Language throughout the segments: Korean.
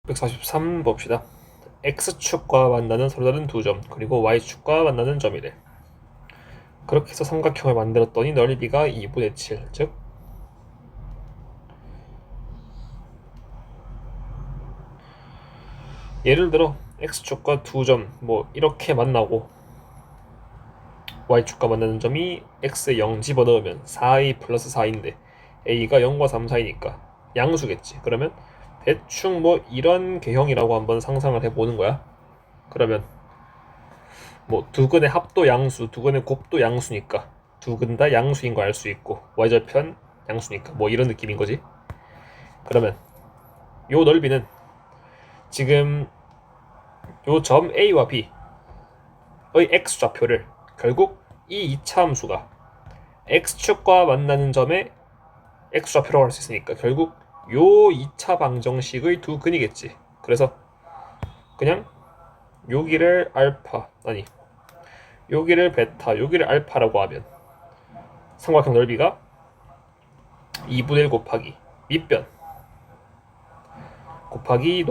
143 봅시다. X축과 만나는 서로 다른 두 점, 그리고 Y축과 만나는 점이래. 그렇게 해서 삼각형을 만들었더니 넓이가 2분의 7, 즉 예를 들어 X축과 두 점, 이렇게 만나고 Y축과 만나는 점이 X에 0 집어넣으면 4A 플러스 4인데 A가 0과 3 사이니까 양수겠지. 그러면 대충 이런 개형이라고 한번 상상을 해보는 거야. 그러면 두근의 합도 양수, 두근의 곱도 양수니까 두근 다 양수인 거 알 수 있고 y절편 양수니까 이런 느낌인 거지. 그러면 요 넓이는 지금 요 점 A와 B의 x좌표를 결국 이 2차 함수가 x축과 만나는 점의 x좌표라고 할 수 있으니까 결국 요 2차 방정식의 두 근이겠지. 그래서 그냥 여기를 알파, 아니 여기를 베타, 여기를 알파라고 하면 삼각형 넓이가 2분의 1 곱하기 밑변 곱하기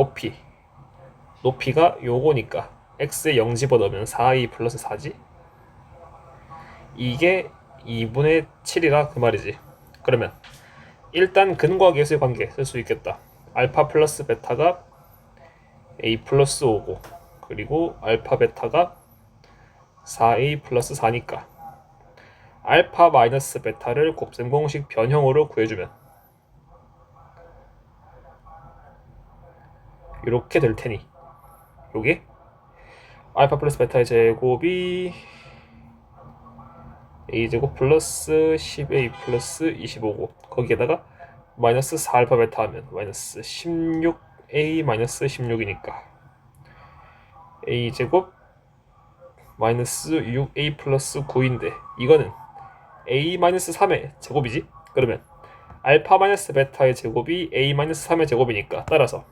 높이가 요거니까 x에 0 집어넣으면 4a 플러스 4지. 이게 2분의 7이라 그 말이지. 그러면 일단 근과 계수의 관계 쓸 수 있겠다. 알파 플러스 베타가 a 플러스 5고 그리고 알파 베타가 4a 플러스 4니까 알파 마이너스 베타를 곱셈 공식 변형으로 구해주면 이렇게 될 테니 요게 알파 플러스 베타의 제곱이 a제곱 플러스 10a 플러스 25고 거기에다가 마이너스 4알파 베타 하면 마이너스 16a 마이너스 16이니까 a제곱 마이너스 6a 플러스 9인데 이거는 a 마이너스 3의 제곱이지. 그러면 알파 마이너스 베타의 제곱이 a 마이너스 3의 제곱이니까 따라서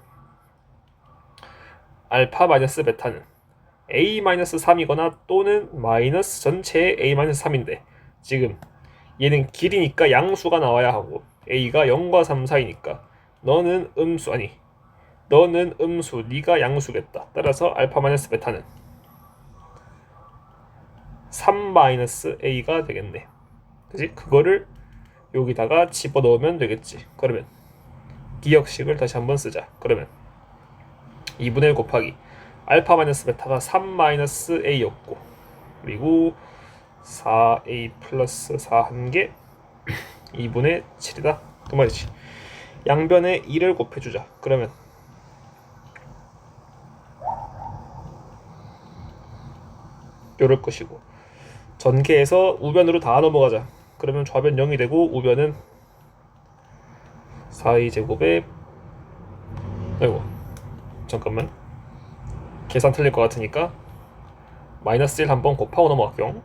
알파 마이너스 베타는 a 마이너스 3이거나 또는 마이너스 전체의 a 마이너스 3인데 지금 얘는 길이니까 양수가 나와야 하고 a가 0과 3 사이니까 너는 음수, 네가 양수겠다. 따라서 알파 마이너스 베타는 3 마이너스 a가 되겠네. 그지? 그거를 여기다가 집어넣으면 되겠지. 그러면 기억식을 다시 한번 쓰자. 그러면 2분의 1 곱하기 알파 마이너스 베타가 3 마이너스 a였고 그리고 4a 플러스 4 한 개 2분의 7이다 그 말이지. 양변에 2를 곱해주자. 그러면 요럴 것이고 전개해서 우변으로 다 넘어가자. 그러면 좌변 0이 되고 우변은 4a 제곱에 아이고 잠깐만 계산 틀릴 것 같으니까 마이너스 1 한번 곱하고 넘어갈게요.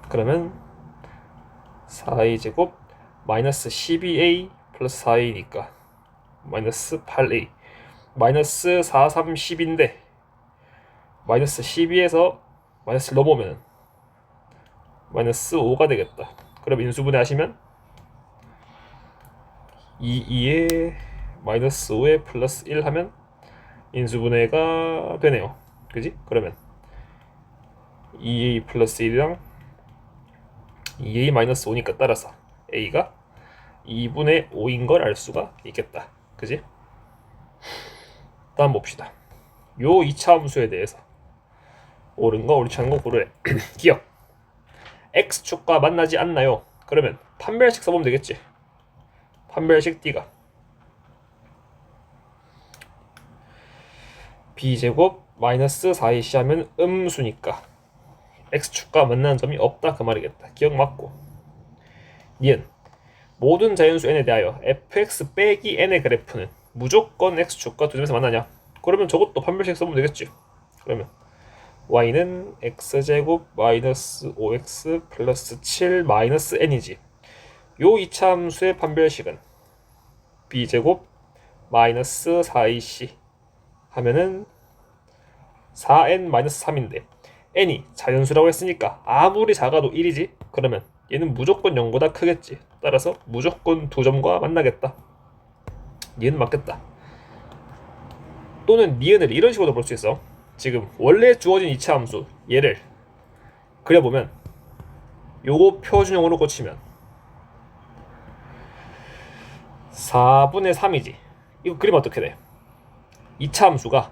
그러면 4a 제곱 마이너스 12a 플러스 4a니까 마이너스 8a 마이너스 4, 3, 10인데 마이너스 12에서 마이너스 1 넘어오면 마이너스 5가 되겠다. 그럼 인수분해 하시면 2에 마이너스 5에 플러스 1 하면 인수분해가 되네요. 그지? 그러면 2a 플러스 1이랑 2a 마이너스 5니까 따라서 a가 2분의 5인 걸 알 수가 있겠다. 그지? 다음 봅시다. 요 2차 함수에 대해서 옳은 거 옳지 않은 거 고르래. 기억 x축과 만나지 않나요? 그러면 판별식 써보면 되겠지. 판별식 D가 b제곱 마이너스 4ac 하면 음수니까 x축과 만나는 점이 없다 그 말이겠다. 기억 맞고 니은 모든 자연수 n에 대하여 fx 빼기 n의 그래프는 무조건 x축과 두 점에서 만나냐? 그러면 저것도 판별식 써보면 되겠지. 그러면 y는 x제곱 마이너스 5x 플러스 7 마이너스 n이지. 요 2차 함수의 판별식은 b제곱 마이너스 4ac 하면은 4n 마이너스 3인데 n이 자연수라고 했으니까 아무리 작아도 1이지. 그러면 얘는 무조건 0보다 크겠지. 따라서 무조건 두 점과 만나겠다. 니은 맞겠다. 또는 니은을 이런 식으로 볼 수 있어. 지금 원래 주어진 이차 함수 얘를 그려보면 요거 표준형으로 고치면 4분의 3이지. 이거 그리면 어떻게 돼? 이차 함수가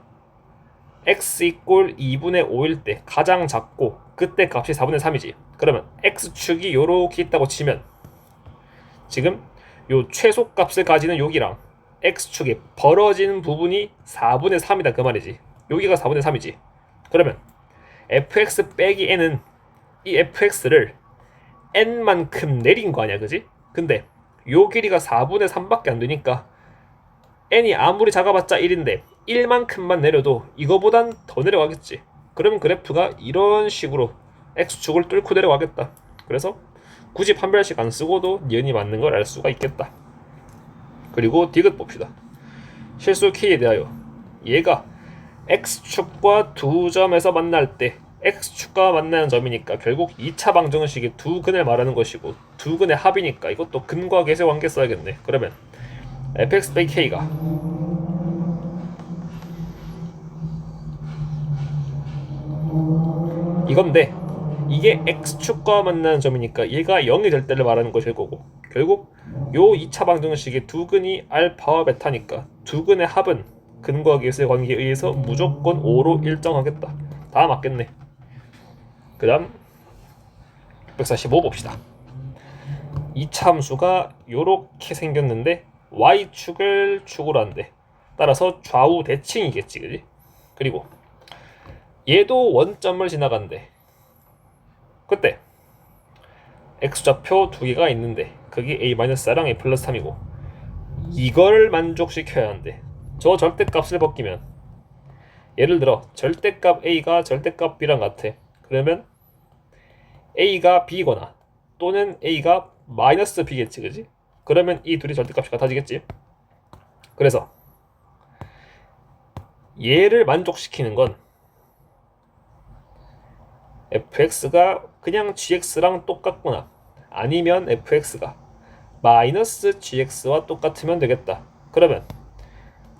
x 이꼴 2분의 5일 때 가장 작고 그때 값이 4분의 3이지. 그러면 x축이 요렇게 있다고 치면 지금 요 최소값을 가지는 여기랑 x축이 벌어진 부분이 4분의 3이다 그 말이지. 여기가 4분의 3이지. 그러면 fx 빼기 n은 이 fx를 n만큼 내린 거 아니야, 그지? 근데 요 길이가 4분의 3밖에 안 되니까 n이 아무리 작아봤자 1인데 1만큼만 내려도 이거보단 더 내려가겠지. 그러면 그래프가 이런 식으로 x축을 뚫고 내려가겠다. 그래서 굳이 판별식 안 쓰고도 니은이 맞는 걸 알 수가 있겠다. 그리고 디귿 봅시다. 실수 k에 대하여 얘가 x축과 두 점에서 만날 때 x축과 만나는 점이니까 결국 2차 방정식의 두 근을 말하는 것이고 두 근의 합이니까 이것도 근과 계세 관계 써야겠네. 그러면 fx 빼기 k가 이건데 이게 x축과 만나는 점이니까 얘가 0이 될 때를 말하는 것일 거고 결국 요 2차 방정식의 두 근이 알파와 베타니까 두 근의 합은 근과 계수의 관계에 의해서 무조건 5로 일정하겠다. 다 맞겠네. 그 다음 645 봅시다. 이 참수가 요렇게 생겼는데 y축을 축으로 한대. 따라서 좌우 대칭이겠지, 그지? 그리고 얘도 원점을 지나간대. 그때 x좌표 두 개가 있는데 그게 a-4랑 a 플러스 3이고 이걸 만족시켜야 한대. 저 절대값을 벗기면 예를 들어 절대값 a가 절대값 b랑 같아. 그러면 a가 b거나 또는 a가 마이너스 b겠지, 그지? 그러면 이 둘이 절대값이 같아지겠지. 그래서 얘를 만족시키는 건 fx가 그냥 gx랑 똑같구나 아니면 fx가 마이너스 gx와 똑같으면 되겠다. 그러면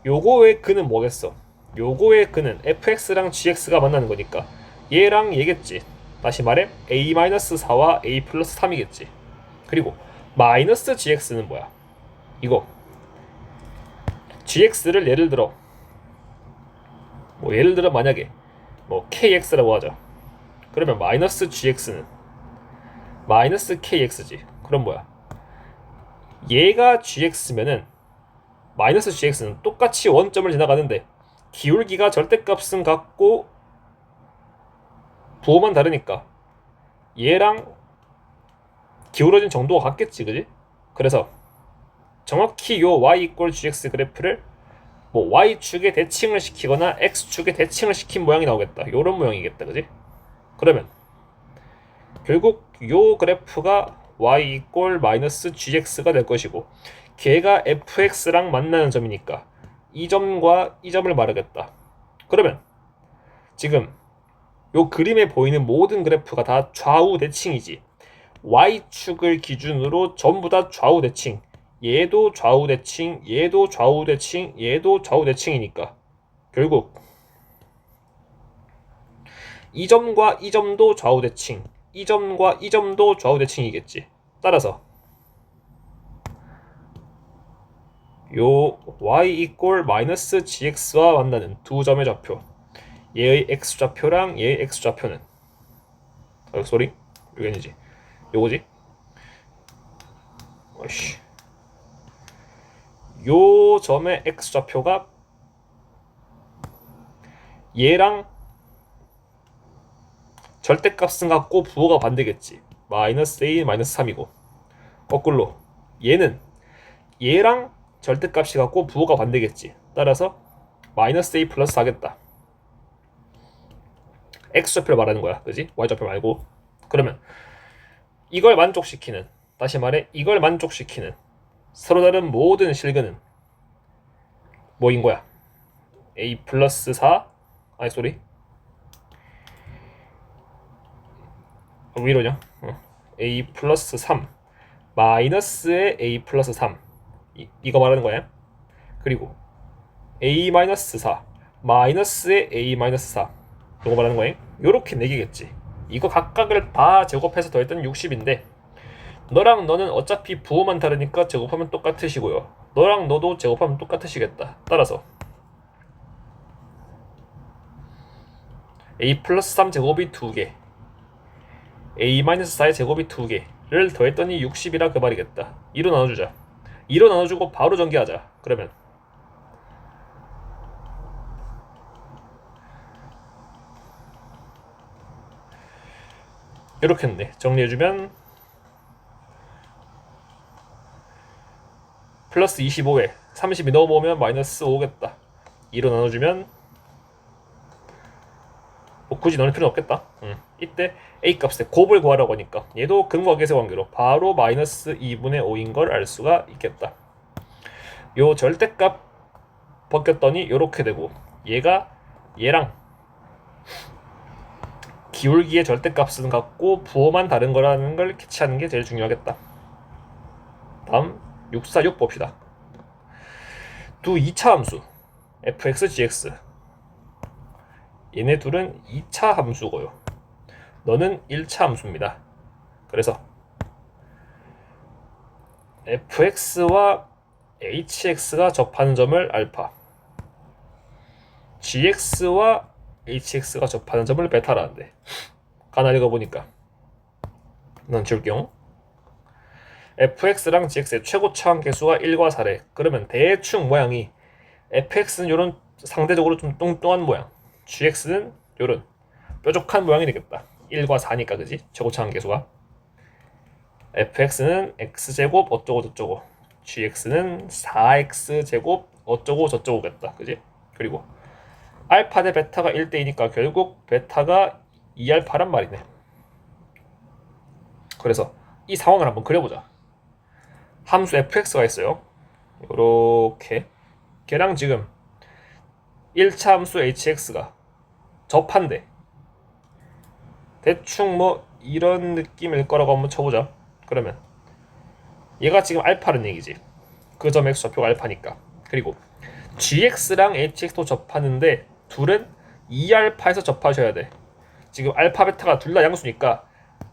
요거의 근은 뭐겠어? 요거의 근은 fx랑 gx가 만나는 거니까 얘랑 얘겠지. 다시 말해 a-4와 a 플러스 3이겠지. 그리고 마이너스 gx는 뭐야? 이거 gx를 예를 들어 만약에 kx라고 하자. 그러면 마이너스 gx는 마이너스 kx지. 그럼 뭐야? 얘가 gx면은 마이너스 gx는 똑같이 원점을 지나가는데 기울기가 절대값은 같고 부호만 다르니까 얘랑 기울어진 정도가 같겠지, 그지? 그래서 정확히 요 y 이꼴 gx 그래프를 y축에 대칭을 시키거나 x축에 대칭을 시킨 모양이 나오겠다. 요런 모양이겠다, 그지? 그러면 결국 요 그래프가 y 이꼴 마이너스 gx가 될 것이고 걔가 fx랑 만나는 점이니까 이 점과 이 점을 말하겠다. 그러면 지금 요 그림에 보이는 모든 그래프가 다 좌우 대칭이지. y축을 기준으로 전부 다 좌우 대칭. 얘도 좌우 대칭, 얘도 좌우 대칭, 얘도 좌우 대칭이니까 결국 이 점과 이 점도 좌우 대칭, 이 점과 이 점도 좌우 대칭이겠지. 따라서 요 y 이꼴 마이너스 gx와 만나는 두 점의 좌표, 얘의 x좌표랑 얘의 x좌표는 소리? 이게 아니지. 요거지? 어이씨. 요 점의 x좌표가 얘랑 절대값은 같고 부호가 반대겠지. 마이너스 a 마이너스 3이고 거꾸로 얘는 얘랑 절대값이 같고 부호가 반대겠지. 따라서 마이너스 a 플러스 4겠다. x좌표를 말하는 거야, 그지? y좌표 말고. 그러면 이걸 만족시키는, 다시 말해 이걸 만족시키는 서로 다른 모든 실근은 뭐인 거야? a 플러스 4 아니 소리 왜 이러냐? a 플러스 3 마이너스의 a 플러스 3 이거 말하는 거야. 그리고 a-4 마이너스의 a-4 요거 말하는 거예요. 요렇게 4개겠지. 이거 각각을 다 제곱해서 더했더니 60인데 너랑 너는 어차피 부호만 다르니까 제곱하면 똑같으시고요. 너랑 너도 제곱하면 똑같으시겠다. 따라서 a 플러스 3 제곱이 2개 a 마이너스 4의 제곱이 2개를 더했더니 60이라 그 말이겠다. 2로 나눠주자. 2로 나눠주고 바로 전개하자. 그러면 이렇게 했네. 정리해주면 플러스 25에 30이 넘어오면 마이너스 5겠다. 2로 나눠주면 뭐 굳이 넣을 필요는 없겠다. 이때 a 값의 곱을 구하라고 하니까 얘도 근과 계세 관계로 바로 마이너스 2분의 5인 걸 알 수가 있겠다. 요 절대값 벗겼더니 요렇게 되고 얘가 얘랑 기울기의 절대값은 같고 부호만 다른 거라는 걸 캐치하는 게 제일 중요하겠다. 다음 646 봅시다. 두 2차 함수 fx, gx 얘네 둘은 2차 함수고요. 너는 1차 함수입니다. 그래서 fx와 hx가 접하는 점을 알파, gx와 hx가 접하는 점을 베타라는데 가나 읽어보니까 난 지울게요. fx랑 gx의 최고 차원 계수가 1과 4래. 그러면 대충 모양이 fx는 요런 상대적으로 좀 뚱뚱한 모양, gx는 요런 뾰족한 모양이 되겠다. 1과 4니까 그지? 최고 차원 계수가 fx는 x제곱 어쩌고 저쩌고, gx는 4x제곱 어쩌고 저쩌고겠다. 그지? 그리고 알파 대 베타가 1대2니까 결국 베타가 2알파란 말이네. 그래서 이 상황을 한번 그려보자. 함수 fx가 있어요. 요렇게 걔랑 지금 1차 함수 hx가 접한대. 대충 뭐 이런 느낌일 거라고 한번 쳐보자. 그러면 얘가 지금 알파는 얘기지. 그 점 x 좌표가 알파니까. 그리고 gx랑 hx도 접하는데 둘은 2알파에서 접하셔야 돼. 지금 알파 베타가 둘 다 양수니까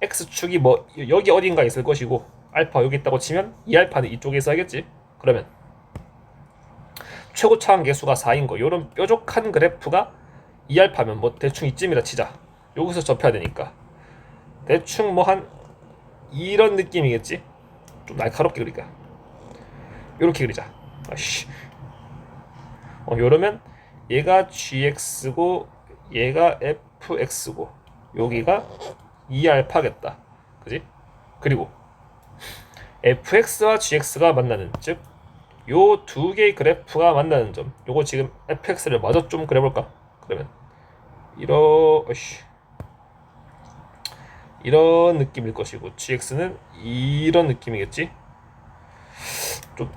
x축이 뭐 여기 어딘가 있을 것이고 알파 여기 있다고 치면 2알파는 이쪽에 있어야겠지. 그러면 최고 차원 계수가 4인 거 요런 뾰족한 그래프가 2알파면 뭐 대충 이쯤이라 치자. 여기서 접해야 되니까 대충 뭐 한 이런 느낌이겠지. 좀 날카롭게 그리니까 요렇게 그리자. 아씨. 요러면 얘가 gx고 얘가 fx고 여기가 2알파겠다. 그지? 그리고 fx와 gx가 만나는, 즉 요 두 개의 그래프가 만나는 점, 요거 지금 fx를 마저 좀 그려볼까? 그러면 이런 느낌일 것이고 gx는 이런 느낌이겠지? 좀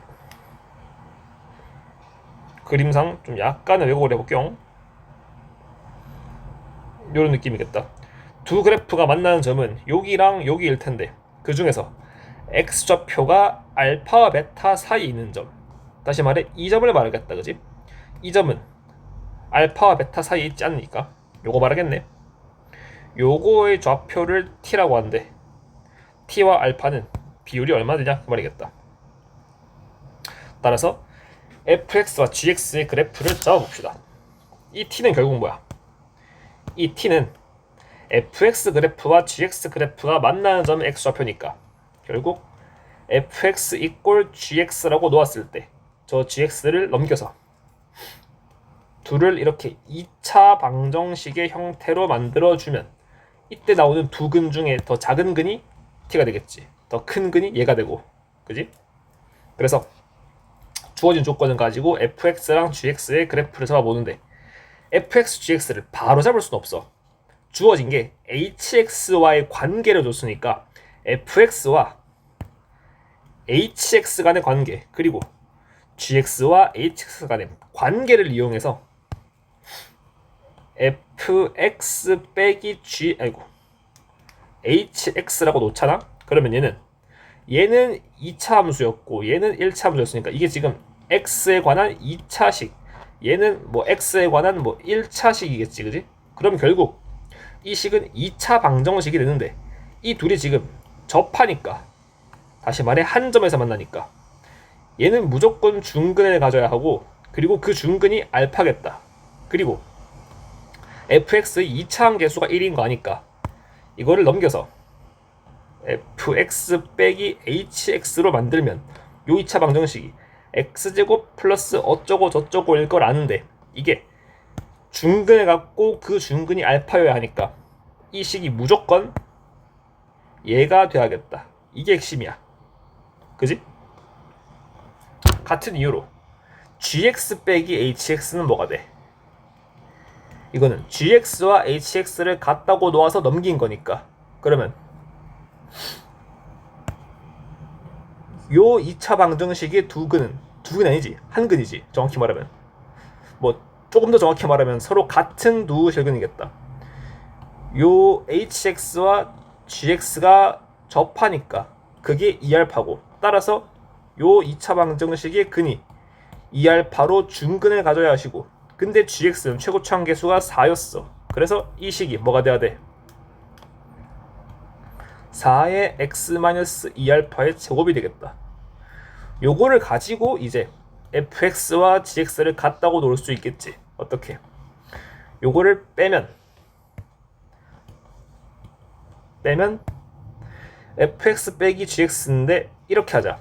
그림상 좀 약간의 왜곡을 해볼게요. 이런 느낌이겠다. 두 그래프가 만나는 점은 여기랑 여기일 텐데 그 중에서 x좌표가 알파와 베타 사이에 있는 점, 다시 말해 이 점을 말하겠다. 그지? 이 점은 알파와 베타 사이에 있지 않으니까 요거 말하겠네. 요거의 좌표를 t라고 하는데 t와 알파는 비율이 얼마 되냐 그 말이겠다. 따라서 fx와 gx의 그래프를 잡아봅시다. 이 t는 결국 뭐야? 이 t는 fx 그래프와 gx 그래프가 만나는 점은 x좌표니까 결국 fx 이꼴 gx라고 놓았을 때 저 gx를 넘겨서 둘을 이렇게 2차 방정식의 형태로 만들어주면 이때 나오는 두 근 중에 더 작은 근이 t가 되겠지. 더 큰 근이 얘가 되고, 그지? 그래서 주어진 조건을 가지고 fx랑 gx의 그래프를 잡아보는데 fx, gx를 바로 잡을 수는 없어. 주어진 게 hx와의 관계를 줬으니까 fx와 hx 간의 관계, 그리고 gx와 hx 간의 관계를 이용해서 fx 빼기 g hx라고 놓잖아. 그러면 얘는 2차 함수였고 얘는 1차 함수였으니까 이게 지금 x에 관한 2차식, 얘는 뭐 x에 관한 뭐 1차식이겠지, 그지? 그럼 결국 이 식은 2차 방정식이 되는데 이 둘이 지금 접하니까, 다시 말해 한 점에서 만나니까 얘는 무조건 중근을 가져야 하고, 그리고 그 중근이 알파겠다. 그리고 fx의 2차 함계수가 1인 거 아니까 이거를 넘겨서 fx 빼기 hx로 만들면 요 2차 방정식이 x제곱 플러스 어쩌고 저쩌고일 걸 아는데, 이게 중근을 갖고 그 중근이 알파여야 하니까 이 식이 무조건 얘가 돼야겠다. 이게 핵심이야. 그지? 같은 이유로 gx 빼기 hx는 뭐가 돼? 이거는 gx와 hx를 같다고 놓아서 넘긴 거니까, 그러면 요 2차 방정식의 두 근은, 두 근이 아니지, 한 근이지, 정확히 말하면. 뭐 조금 더 정확히 말하면 서로 같은 두 실근이겠다. 요 hx와 gx가 접하니까 그게 2알파고, 따라서 요 2차 방정식의 근이 2알파로 중근을 가져야 하시고, 근데 gx는 최고차 함계수가 4였어. 그래서 이 식이 뭐가 돼야 돼? 4의 x-2알파의 제곱이 되겠다. 요거를 가지고 이제 fx와 gx를 같다고 놓을 수 있겠지. 어떻게? 요거를 빼면 fx 빼기 gx인데, 이렇게 하자.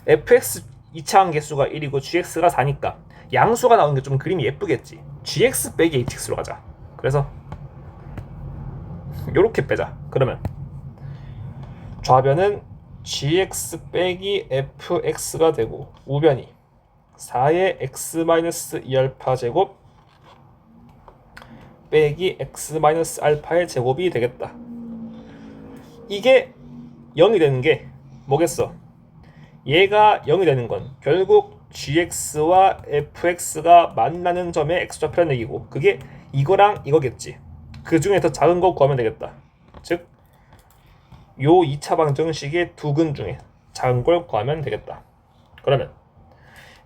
fx 2차 함계수가 1이고 gx가 4니까 양수가 나오는 게 좀 그림이 예쁘겠지. gx 빼기 hx로 가자. 그래서 요렇게 빼자. 그러면 좌변은 gx 빼기 fx가 되고, 우변이 4의 x-2알파 제곱 빼기 x-알파의 제곱이 되겠다. 이게 0이 되는 게 뭐겠어? 얘가 0이 되는 건 결국 gx와 fx가 만나는 점의 x좌표란 얘기고, 그게 이거랑 이거겠지. 그 중에 더 작은 거 구하면 되겠다. 즉, 요 2차 방정식의 두 근 중에 작은 걸 구하면 되겠다. 그러면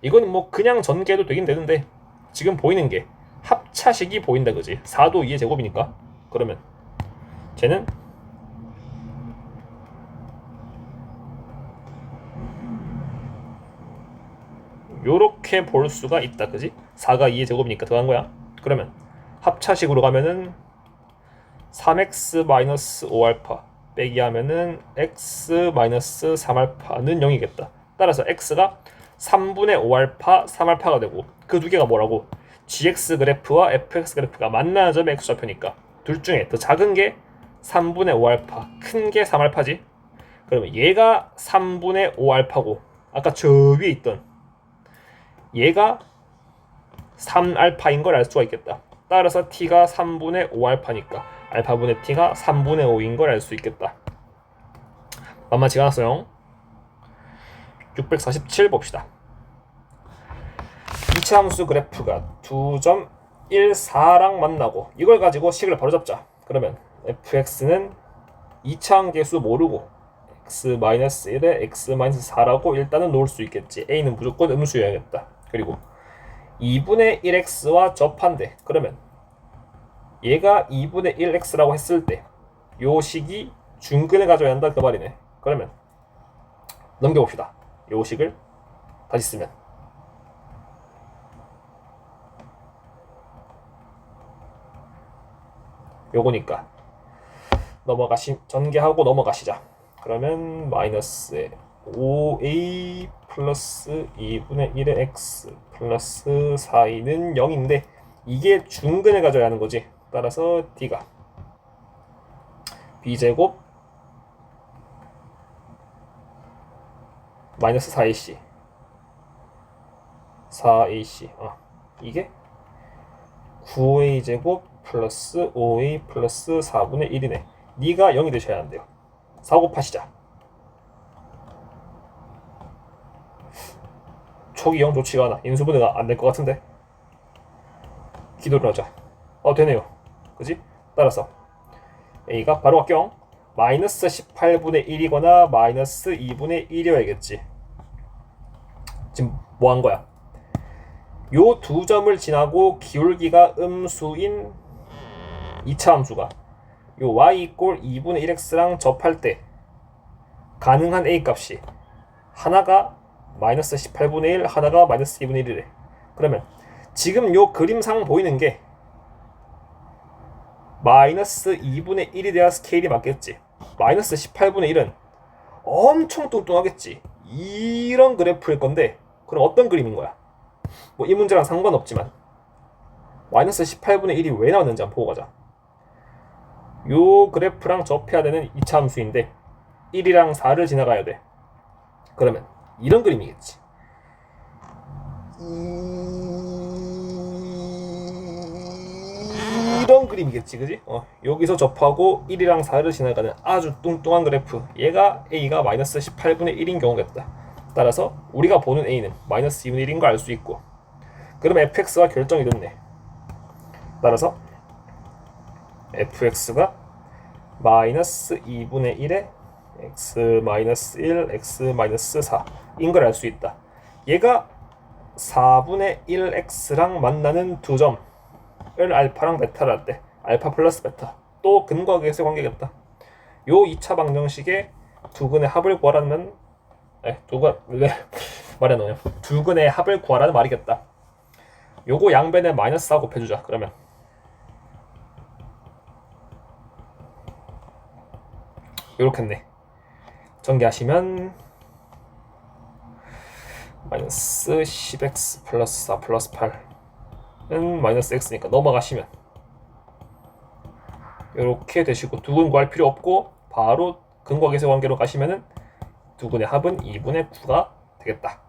이거는 뭐 그냥 전개해도 되긴 되는데, 지금 보이는 게 합차식이 보인다, 그지? 4도 2의 제곱이니까. 그러면 쟤는 요렇게 볼 수가 있다, 그지? 4가 2의 제곱이니까 더한 거야. 그러면 합차식으로 가면은 3x-5알파 빼기 하면은 x-3알파는 0이겠다. 따라서 x가 3분의 5알파, 3알파가 되고, 그 두 개가 뭐라고? gx 그래프와 fx 그래프가 만나는 점의 x좌표니까 둘 중에 더 작은 게 3분의 5알파, 큰 게 3알파지. 그러면 얘가 3분의 5알파고 아까 저 위에 있던 얘가 3알파인 걸 알 수가 있겠다. 따라서 t가 3분의 5알파니까 알파분의 t가 3분의 5인 걸 알 수 있겠다. 만만치가 않았어요. 647 봅시다. 이차 함수 그래프가 2.14랑 만나고, 이걸 가지고 식을 바로 잡자. 그러면 fx는 2차 함계수 모르고 x-1에 x-4라고 일단은 놓을 수 있겠지. a는 무조건 음수여야겠다. 그리고 2분의 1x와 접한대. 그러면 얘가 2분의 1x라고 했을 때 요 식이 중근을 가져야 한다, 그 말이네. 그러면 넘겨봅시다. 요 식을 다시 쓰면 요거니까 전개하고 넘어가시자. 그러면 마이너스 5a 플러스 2분의 1의 x 플러스 4e는 0인데 이게 중근을 가져야 하는 거지. 따라서 d가 b제곱 마이너스 4ac 이게 9a제곱 플러스 5a 플러스 4분의 1이네. 니가 0이 되셔야 한대요. 4 곱하시자. 촉이 0 좋지가 않아. 인수분해가 안 될 것 같은데. 기도를 하자. 되네요. 그지? 따라서 a가 바로 갈게요. 마이너스 18분의 1이거나 마이너스 2분의 1이어야겠지. 지금 뭐 한 거야? 요 두 점을 지나고 기울기가 음수인 2차 함수가 요 y 이꼴 2분의 1x랑 접할 때 가능한 a 값이 하나가 마이너스 18분의 1, 하나가 마이너스 2분의 1이래. 그러면 지금 요 그림상 보이는 게 마이너스 2분의 1이 돼야 스케일이 맞겠지. 마이너스 18분의 1은 엄청 뚱뚱하겠지. 이런 그래프일 건데 그럼 어떤 그림인 거야? 뭐 이 문제랑 상관없지만 마이너스 18분의 1이 왜 나왔는지 한번 보고 가자. 요 그래프랑 접해야 되는 2차 함수인데 1이랑 4를 지나가야 돼. 그러면 이런 그림이겠지. 이런 그림이겠지, 그지? 여기서 접하고 1이랑 4를 지나가는 아주 뚱뚱한 그래프. 얘가 A가 마이너스 18분의 1인 경우겠다. 따라서 우리가 보는 A는 마이너스 2분의 1인 걸 알 수 있고, 그럼 fx가 결정이 됐네. 따라서 fx가 마이너스 2분의 1에 x 마이너스 1, x 마이너스 4인 걸 알 수 있다. 얘가 4분의 1x랑 만나는 두 점을 알파랑 베타를 할 때 알파 플러스 베타 또 근과 계수의 관계겠다. 요 2차 방정식의 두 근의 합을 구하라는 두 근의 합을 구하라는 말이겠다. 요거 양변에 마이너스 4 곱해주자. 그러면 요렇겠네. 전개하시면 마이너스 10x 플러스 4 플러스 8은 마이너스 x니까 넘어가시면 요렇게 되시고 두근 구할 필요 없고 바로 근과 계수의 관계로 가시면은 두근의 합은 2분의 9가 되겠다.